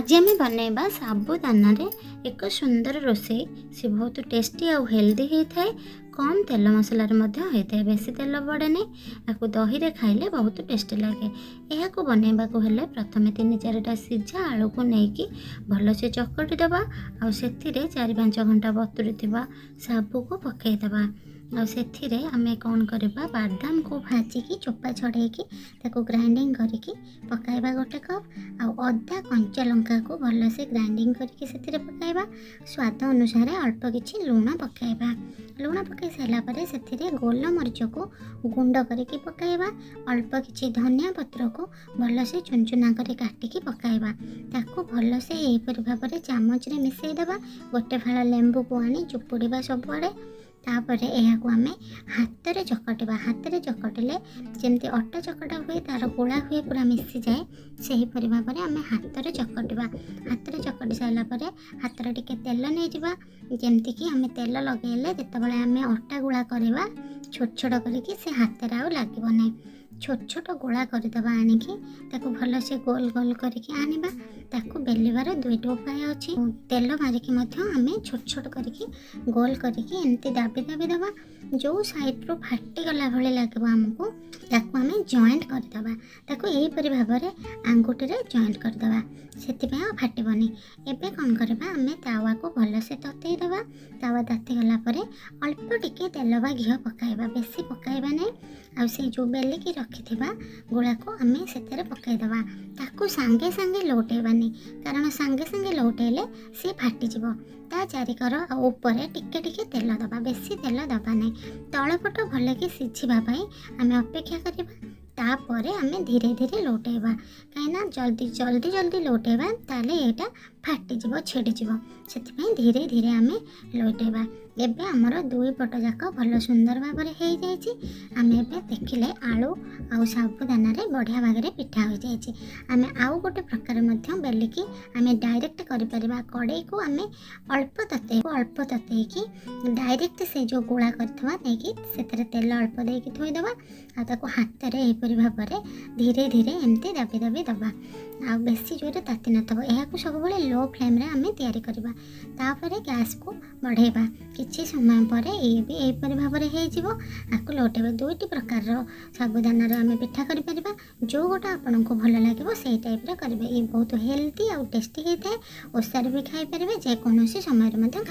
आज आम बनैबा साबुदाना रे एक सुंदर रोषे सी बहुत टेस्टी आउ हेल्दी होता है। कम तेल मसला होता है, बेसी तेल पड़े नहीं। आपको दही रे खाइले बहुत टेस्टी लगे। यह बनैबा को हेले प्रथम 3-4टा सीझा आलू को लेकिन भल से चकटी दबा आ से 4-5 घंटा बतुरी साबु को पकईदबा। आसे आमे कौन करबा बादाम को भाजिकी चोपा छड़ेकी ताको ग्राइंडिंग करके पकाइबा गोटे कप आ अदा कंचा लंका को भल से ग्राइंडिंग करके से पकाइबा। स्वाद अनुसार अल्प किछि लूण पकाइबा। लूण पकाई सारा पर से गोल मरीच को गुंड करके पकाइबा। अल्प किछि धनिया पत्र को भल से चुनचुना कर काटिकी पकाइबा। ताको भल से एपरि भाव में चामच रे मिसई देबा। गोटे फाड़ा लेंबू को आनी चुपुड़ीबा सबुआड़े। तापर यह आम हाथ में चकटिबा। हाथ में चकटिले जमती अटा चकटा हुए तार गोला हुए पूरा मिसी जाए से भाव में आम हाथ में चकटिबा। हाथ में चकटी सारापर हाथ में टिके तेल नहीं जावा जमती कि आम तेल लगेले जितेबाला आम अटा गुला करवा छोट छोट करके से हाथ में आउ लगे ना। छोट छोट गोला करदेबा आनिकी ताको भल से गोल गोल करके आनिबा। ताको बेलिबार 2टी उपाय अच्छी। तेल मारिकी आम छोट छोट करके गोल करके एमती दाबी दाबी दबा। जो साइड रो फाटी गला भले लगे आमको ताको आम जॉइंट करदेबा। ताको एहीपरि भाव में आंगुठी रे जॉइंट करदेबा से फाटबनी। एबे कौन करबा आम तावा को भल से ततई देबा। तावा ताती गला परे अल्प टिके तेल बा घी पकाइबा, बेसी पकाइबा नहीं। आ से जो बेलिकी रखिथिबा गोला को आम से पकईदबा। ताकू सांगे सांगे लौटेबानी कारण सांगे सांगे लौटेले सी फाटीजिवो। ता चारिकर आ ऊपर टिके टिके तेल दबा, बेसी तेल दबा नहीं। तलपट भल कि सिझिबा पई आम अपेक्षा करिबा। तापर आम धीरे धीरे लौटेबा कहीं जल्दी जल्दी जल्दी लौटेबा ताले एटा फाटीजिवो छिड़ीजिवो। से धीरे धीरे आम लौटेबा। एबे आमर 2 पट जाक भल सुंदर भाव में हो जाइए। आम एबे देखिले आलू आ साबुदाना रे बढ़िया भाग में पिठा हो जाइए। आम आउ गोटे प्रकार बेलिकी आम डायरेक्ट करिपरिबा। कड़ई को आम अल्प ततैकी डायरेक्ट से जो गोला करथवा देकी सेतरे तेल अल्प देकी थोइदबा। आ ताको हाथ रे एपरि भाव में धीरे धीरे एमती दाबी दाबी दबा। आ बेसी जोरे ताती नथबो। एहाकु सब बेले लो फ्लेम रे आम तैयारी करबा। तापर गैस को बढ़ेबा। किछि समय पर ये भी एपरि भाव में हो जिवो। आकु लौटेबा। 2टी प्रकार साबुदाना रे आम पिठा करि परिबा। जो गोटा आपनको भल लागिवो सेही टाइप रे करिवे। ये बहुत हेल्दी और टेस्टी होता है। ओसारे भी खाई परिबे, जे कोनोसी समय रे मते